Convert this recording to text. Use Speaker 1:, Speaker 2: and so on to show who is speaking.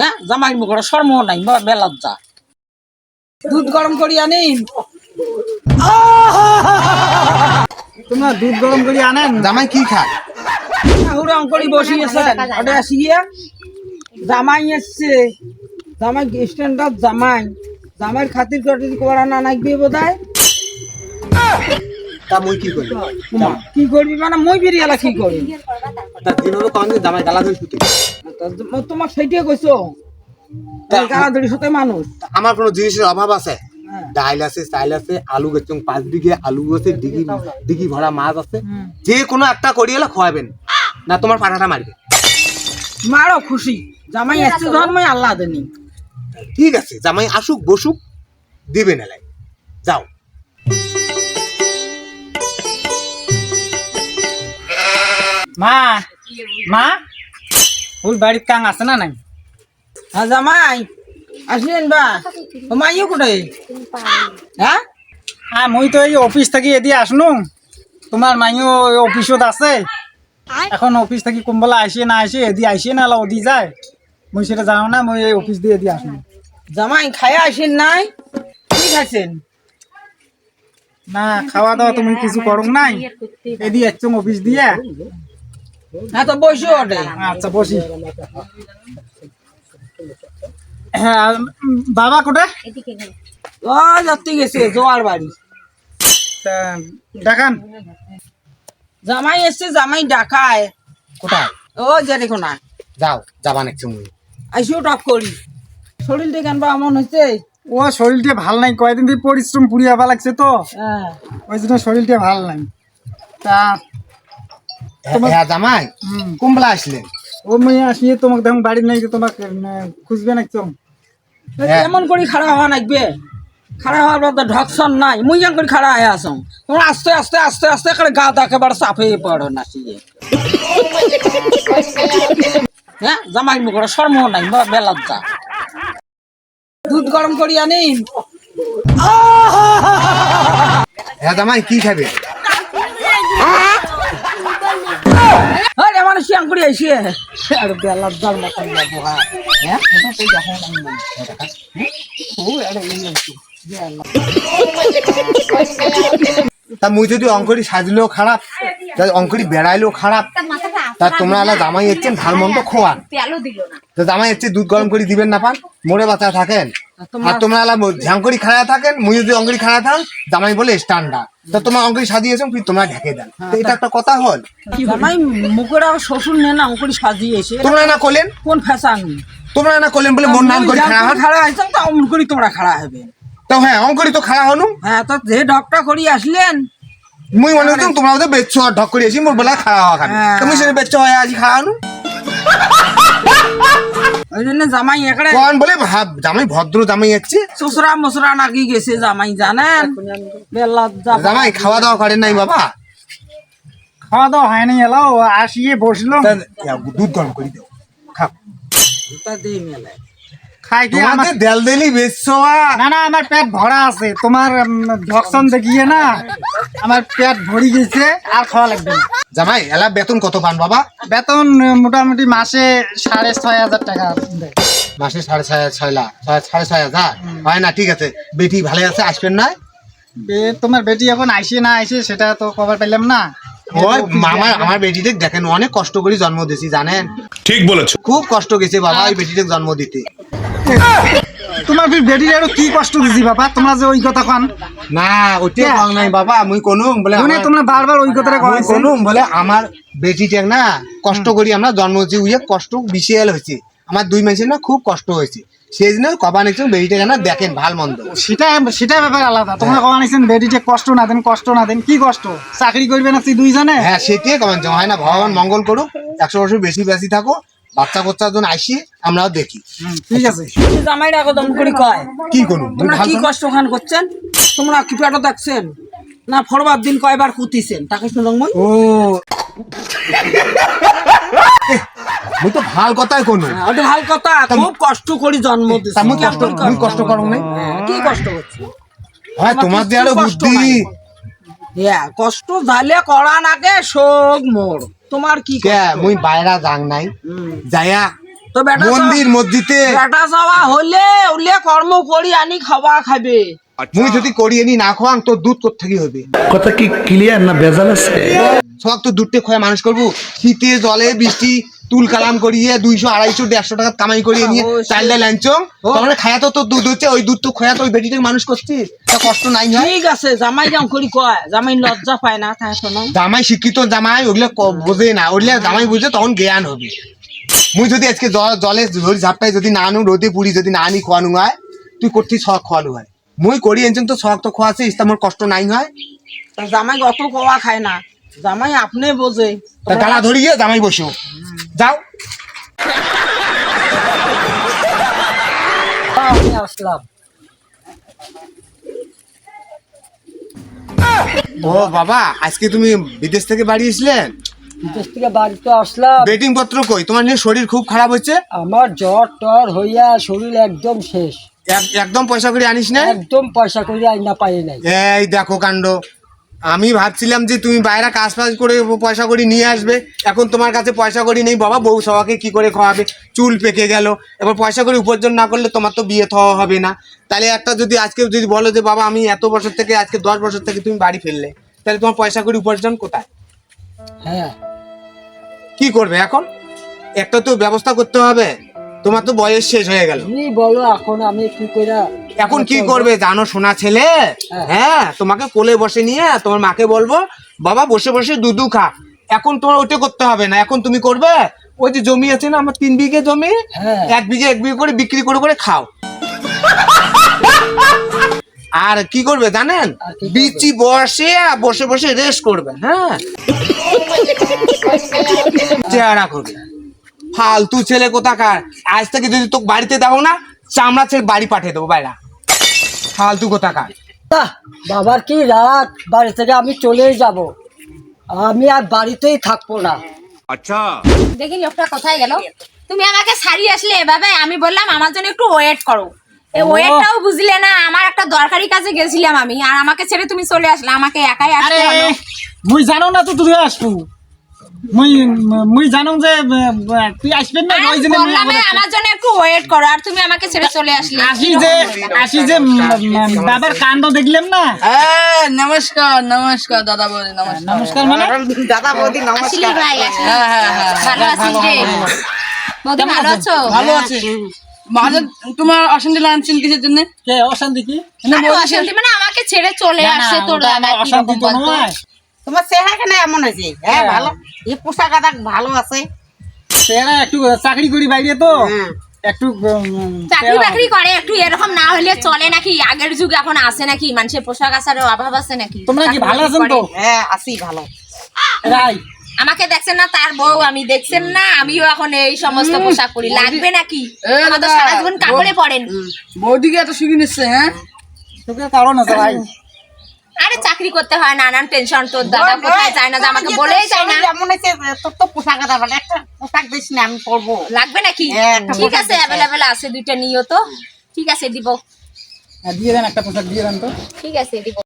Speaker 1: হ্যাঁ জামাই মুখটা শর্ম নাই বেলজ্জা দুধ গরম করি আনিন
Speaker 2: তোমরা দুধ গরম করে আনেন, জামাই কি খায়?
Speaker 1: হুড়াম করি বসিয়েছেন ওটা আসিয়ে জামাই এসছে জামাই স্ট্যান্ডার্ড জামাই জামাইয়ের খাতির কাটির করা না নাকবি বোধহয়
Speaker 2: তা মুই কি করি?
Speaker 1: কি করবি মানে মই বেরিয়ে কি করি
Speaker 2: তা দিন হলো কখন জামাই গালা ধরে শুতে?
Speaker 1: তোমার সেইটাই কইছো গালা ধরি সাথে মানুষ
Speaker 2: আমার কোনো জিনিসের অভাব আছে?
Speaker 1: হ্যাঁ।
Speaker 2: ডাইল আছে, চাইল আছে, আলু গেছে 5 বিঘে আলু আছে, ডিগি ভরা মাছ আছে, যে কোনো একটা করি এলে খাওয়াবেন না তোমার পাঠাটা মারবে।
Speaker 1: মারো খুশি জামাই এসছে ধর্মই আল্লাহ দেনি
Speaker 2: ঠিক আছে, জামাই আসুক বসুক, দিবে না লাই, যাও।
Speaker 3: মা মা ওই বাড়ির কাং আছে না নাই?
Speaker 1: হ্যাঁ জামাই আসলেন বা ও মাইও কোটে হ্যাঁ
Speaker 3: হ্যাঁ মুই তো এই অফিস থেকে এদিকে আসনু, তোমার মাইও অফিসত আছে, এখন অফিস থেকে কোনবেলা আসে না আসে, এদি আসে না ওদি যায়, মুই সেটা জানো না, মুই এই অফিস দিয়ে এদিকে আসনু।
Speaker 1: জামাই খায়া আসেন নাই কি খাইছেন
Speaker 3: না খাওয়া দাওয়া তুমি কিছু করো নাই, এদি একচং অফিস দিয়ে।
Speaker 1: হ্যাঁ তো বসো ওটে
Speaker 3: আচ্ছা বসি। হ্যাঁ বাবা কোটে?
Speaker 1: ও যাত্রী গেছে জোয়ার বাড়ি
Speaker 3: তা দেখান।
Speaker 1: জামাই এসছে জামাই ডাকায়
Speaker 2: কোথায়?
Speaker 1: ও যে দেখো না
Speaker 2: যাও, যাবান একটু মুই।
Speaker 1: আইসিও টক করি শরীরটা কেন বা এমন হয়েছে
Speaker 3: ও শরীরটা ভাল নাই, কয়েকদিন থেকে পরিশ্রম পুড়িয়ে আবার লাগছে তো,
Speaker 1: হ্যাঁ
Speaker 3: ওই জন্য শরীরটা ভাল নাই। তা
Speaker 2: হ্যাঁ জামাই, কোনবেলা আসলেন?
Speaker 3: ও মুই আসিয়ে তোমাকে দেখুন বাড়ি নাই, তোমাকে খুঁজবে না একদম।
Speaker 2: হ্যাঁ।
Speaker 1: এমন করে খাড়া হওয়া নাকবে খাড়া হওয়ার পর তো ঢকসন নাই মুই কেন করে খাড়া হয়ে আসো তোমরা আস্তে আস্তে আস্তে আস্তে করে গা একেবারে চাপে পড়ো না সিয়ে হ্যাঁ জামাই মুখটা শর্ম নাই বেলজ্জা দুধ গরম করি আনিন
Speaker 2: হ্যাঁ জামাই কি খাবে?
Speaker 1: আরে মানুষ শিয়াং করে আইসি আর বেলজ্জার মতন যাবো হ্যাঁ ওটা তো দেখো না ও আরে
Speaker 2: তা মুই যদি অঙ্করি সাজলেও খারাপ, অঙ্করি বেড়াইলেও খারাপ, তা তোমরা আলা জামাই এসছেন ভাল মন্দ খোয়ান, তো জামাই এসছে দুধ গরম করে দিবেন না পান, মোড়ে বাঁচা থাকেন, আর তোমরা আলা ঝাঙ্করি খাড়া থাকেন, মুই যদি অঙ্করি খাড়া থাকেন, জামাই বলে স্ট্যান্ডার্ড, তা তোমার অঙ্করি সাজিয়েছেন ফির তোমরা ঢেকে দেন, তো এটা একটা কথা হল?
Speaker 1: জামাই মুখের শ্বশুর নেন অঙ্কুরি সাজিয়েছে
Speaker 2: তোমরা না করলেন,
Speaker 1: কোন ফ্যাশন
Speaker 2: তোমরা না করলেন বলে মন নাম করে খাড়া হন,
Speaker 1: খাড়া হয়েছেন তো অঙ্কুরি তোমরা খাড়া হবে
Speaker 2: তো হ্যাঁ অঙ্করি তো খাড়া হনু,
Speaker 1: হ্যাঁ তো যে ডকটা করি আসলেন
Speaker 2: মুই মনে হতাম তোমরা ওদের বেচছো আর ঢক করে এসি মোর বেলা খাড়া হওয়া খাবে, তুমি সেটা বেচছো হয় আজ খাড়া হনু,
Speaker 1: ওই জন্য জামাই এখানে
Speaker 2: কোন বলে জামাই ভদ্র জামাই এসছে,
Speaker 1: শ্বশুরা মশুরা নাকি গেছে জামাই জানেন বেলজ্জা
Speaker 2: জামাই খাওয়া দাওয়া করেন নাই বাবা?
Speaker 3: খাওয়া দাওয়া হয়নি, এলাও আসিয়ে বসলো,
Speaker 2: তা দুধ গরম করে দাও, খাও।
Speaker 1: তা দিয়ে মেলে
Speaker 3: খাই কি আমার,
Speaker 2: তোমাদের দেল দেলি বেচছো
Speaker 3: না না আমার পেট ভরা আছে, তোমার ঢকসন দেখিয়ে না আমার পেট ভরি গেছে, আর খাওয়া লাগবে না।
Speaker 2: জামাই এলা বেতন কত পান বাবা?
Speaker 3: বেতন মোটামুটি মাসে 6,500 টাকা দেয়।
Speaker 2: মাসে 6,500 হয় না? ঠিক আছে, বেটি ভালো আছে, আসবেন না?
Speaker 3: তোমার বেটি এখন আইসে না আইসে সেটা তো খবর পেলাম না।
Speaker 2: ওই আমার বেটিতে দেখেন অনেক কষ্ট করে জন্ম দিয়েছি জানেন,
Speaker 4: ঠিক বলেছো।
Speaker 2: খুব কষ্ট গেছে বাবা ওই বেটিতে জন্ম দিতে।
Speaker 3: তোমার বেটির আরো কি কষ্ট দিছি বাবা, তোমরা যে ওই কথা কন
Speaker 2: না ওইটা কম নাই বাবা, মুই কোনুম বলে
Speaker 3: মানে তোমরা বারবার ওই কথাটা
Speaker 2: মুই কোনুম বলে আমার বেটিতে না কষ্ট করি আমরা জন্ম দিয়েছি, উইয়ে কষ্ট বিশাল হয়েছে, আমার 2 মাসে না খুব কষ্ট হয়েছে, সেই জন্য কবা নিচ্ছেন বেটিটা না দেখেন ভাল মন্দ,
Speaker 3: সেটা ব্যাপার আলাদা। তোমরা কখন আইছেন বেটিতে কষ্ট না দেন কি কষ্ট, চাকরি করবে না তুই দুইজনে?
Speaker 2: হ্যাঁ সেটাই কমান হয় না, ভগবান মঙ্গল করুক, 100 বছর বেশি বেশি থাকো, বাচ্চা কোচ্চার জন্য আসি আমরাও দেখি।
Speaker 3: ঠিক আছে
Speaker 1: জামাই রাখো দম করে কয়
Speaker 2: কি করুন
Speaker 1: তোমরা কি কষ্ট খান করছেন, তোমরা কি পেটো দেখছেন না ফরবার দিন কয়বার কুতিছেন তাকে শুনুন মই
Speaker 2: ও মুই তো ভাল কথাই কোনো
Speaker 1: ওটা ভাল কথা, খুব কষ্ট করি জন্ম দিছি
Speaker 2: আমি কষ্ট করো নাই,
Speaker 1: কি কষ্ট করছি
Speaker 2: হয় তোমার দিয়ে আরো
Speaker 1: কষ্ট
Speaker 2: বুদ্ধি,
Speaker 1: নাই। হ্যাঁ কষ্ট জালে করা নাকে শোক মোর তোমার কি
Speaker 2: কে মুই বাইরা যাং নাই, যাইয়া
Speaker 1: তো বেটা
Speaker 2: মন্দির মসজিদে
Speaker 1: বেটা যাওয়া হলে উলে কর্ম করি আনি খাওয়া খাবে।
Speaker 2: মুই যদি করিয়ে নি না খোয়াং তোর দুধ কোত্থেকে হবে?
Speaker 4: কথা কি ক্লিয়ার না ভেজাল আছে?
Speaker 2: সব তো দুধটে খোয়া মানুষ করবো, শীতে জলে বৃষ্টি তুল কালাম করিয়ে 200 250 150 টাকা কামাই করিয়ে নিয়ে চাল ডাল আনছো, তাহলে খায়া তো তোর দুধ হচ্ছে, ওই দুধ তো খোয়া তো ওই বেটিটাকে মানুষ করছিস, তা কষ্ট নাই হয়?
Speaker 1: ঠিক আছে, জামাই অঙ্করি কয়, জামাই লজ্জা পায় না, তাই শোনো।
Speaker 2: জামাই শিক্ষিত জামাই ওগুলো বোঝে না, ওগুলো জামাই বুঝে তখন জ্ঞান হবে। মুই যদি আজকে জলে ঝাপটাই যদি না আনু, রোদে পুরি যদি না আনি খোয়ানো হয়, তুই করছিস শখ খোয়ানো হয়। মুই করি এনছেন তো শখ তো খোয়াছিস, তেমন কষ্ট নাই হয়।
Speaker 1: তা জামাই অত কওয়া খায় না, জামাই আপনি বোঝে।
Speaker 2: তা গালা ধরিয়ে জামাই বসো, যাও।
Speaker 1: আমি আসলাম।
Speaker 2: ও বাবা, আজকে তুমি বিদেশ থেকে বাড়ি এসলেন?
Speaker 1: বিদেশ থেকে বাড়িতে আসলাম।
Speaker 2: বেটিং পত্র কই? তোমার নিয়ে শরীর খুব খারাপ হচ্ছে।
Speaker 1: আমার জ্বর টর হইয়া শরীর একদম শেষ,
Speaker 2: একদম পয়সা করে আনিস না?
Speaker 1: একদম পয়সা করে আইনা পাই নাই।
Speaker 2: এই দেখো কাণ্ড, আমি ভাবছিলাম যে তুমি বাইরে কাজ ফাজ করে পয়সা করে নিয়ে আসবে, এখন তোমার কাছে পয়সা করি নেই। বাবা, বউ সবাইকে কি করে খাওয়াবে? চুল পেকে গেল, এবার পয়সা করে উপার্জন না করলে তোমার তো বিয়ে থাওয়া হবে না। তাহলে একটা যদি আজকে যদি বলো যে বাবা আমি এত বছর থেকে আজকে 10 বছর থেকে তুমি বাড়ি ফেললে, তাহলে তোমার পয়সা করে উপার্জন কোথায়?
Speaker 1: হ্যাঁ,
Speaker 2: কি করবে এখন? একটা তো ব্যবস্থা করতে হবে, তোমার তো বয়স শেষ হয়ে গেল।
Speaker 1: তুমি বলো এখন আমি কি করে।
Speaker 2: এখন কি করবে জানো সোনা ছেলে? হ্যাঁ, তোমাকে কোলে বসে নিয়ে তোমার মাকে বলবো বাবা বসে বসে দুধু খা। এখন তোমার ওটা করতে হবে না, এখন তুমি করবে ওই যে জমি আছে না আমার 3 বিঘে জমি,
Speaker 1: হ্যাঁ।
Speaker 2: 1 বিঘে 1 বিঘে করে বিক্রি করে করে খাও। আর কি করবে জানেন?
Speaker 1: আর কি করবে?
Speaker 2: বিচি বসে বসে রেস্ট করবে। হ্যাঁ, চেহারা করবে। ফালতু ছেলে কোথাকার, আজ থেকে যদি তোকে বাড়িতে দাও না, চামড়া ছেড়ে বাড়ি পাঠিয়ে দেবো বাইরা। ফালতু কোথাকার।
Speaker 1: বাবার কি রাত, বাড়ি থেকে আমি চলেই যাব, আমি আর বাড়িতেই থাকবো না।
Speaker 5: দেখি লোকটা কোথায় গেল। তুমি আমাকে ছাড়িয়ে আসলে এভাবে, আমি বললাম আমার জন্য একটু ওয়েট করো, এই ওয়েটটাও বুঝলে না। আমার একটা দরকারি কাজে গেছিলাম আমি, আর আমাকে ছেড়ে তুমি চলে আসলে, আমাকে একাই আসতে হলো।
Speaker 3: মুই জানো না তো তুই আসবো, মুই জানো যে তুই আসবেন না, ওই জন্য
Speaker 5: বললাম আমার জন্য একটু ওয়েট করো, আর তুমি আমাকে ছেড়ে চলে আসলে।
Speaker 3: আসি যে বাবার কাণ্ড দেখলাম না।
Speaker 1: নমস্কার নমস্কার দাদা বৌদি, নমস্কার।
Speaker 3: নমস্কার মানে
Speaker 1: দাদা বৌদি
Speaker 5: আসলে
Speaker 1: নমস্কার।
Speaker 5: ভাই, ভালো আছিস রে? বৌদি ভালো আছো?
Speaker 1: ভালো আছে। মাঝে তোমার অশান্তি লাগছিল কিসের জন্য?
Speaker 3: কে অশান্তি কি?
Speaker 5: আরে অশান্তি মানে আমাকে ছেড়ে চলে আসছে তোর দাদা, কি
Speaker 3: অশান্তি
Speaker 5: রকম
Speaker 3: তো
Speaker 5: বলতো?
Speaker 3: নয়,
Speaker 1: তোমার চেহারা কেন এমন আছে? হ্যাঁ ভালো, এই পোশাক আশাক ভালো আছে।
Speaker 3: সেরা একটু চাকরি করি বাইরে তো, একটু
Speaker 5: চাকরি বাকরি করে, একটু এরকম না হলে চলে নাকি? আগের যুগ এখন আছে নাকি? মানুষের পোশাক আশারের অভাব আছে নাকি?
Speaker 3: তোমরা কি ভালো আছেন তো?
Speaker 1: হ্যাঁ আছি ভালো।
Speaker 3: রাই
Speaker 5: আমাকে দেখছেন না, তার বউ আমি, দেখছেন না আমিও এখন এই সমস্ত পোশাক পরি, লাগবে নাকি? আমার তো সারা জীবন কাপড়ে পড়েন।
Speaker 1: বৌদিকে এত শিখে নিচ্ছে। হ্যাঁ,
Speaker 3: তোকে কারণ আছে ভাই।
Speaker 5: আরে চাকরি করতে হয়, নানান টেনশন। তোর দাদা কোথায় যায় না, যে আমাকে বলেই যায় না।
Speaker 1: এমন আছে তোর তো পোশাক আশাক ভালো, একটা পোশাক দিস না আমি পরবো।
Speaker 5: লাগবে নাকি?
Speaker 1: হ্যাঁ, একটা
Speaker 5: ঠিক
Speaker 1: পোশাক
Speaker 5: আছে, অ্যাভেলেবেল আছে, 2টা নিও তো। ঠিক আছে দিব,
Speaker 3: দিয়ে দেন একটা পোশাক দিয়ে দেন তো।
Speaker 5: ঠিক আছে দিব।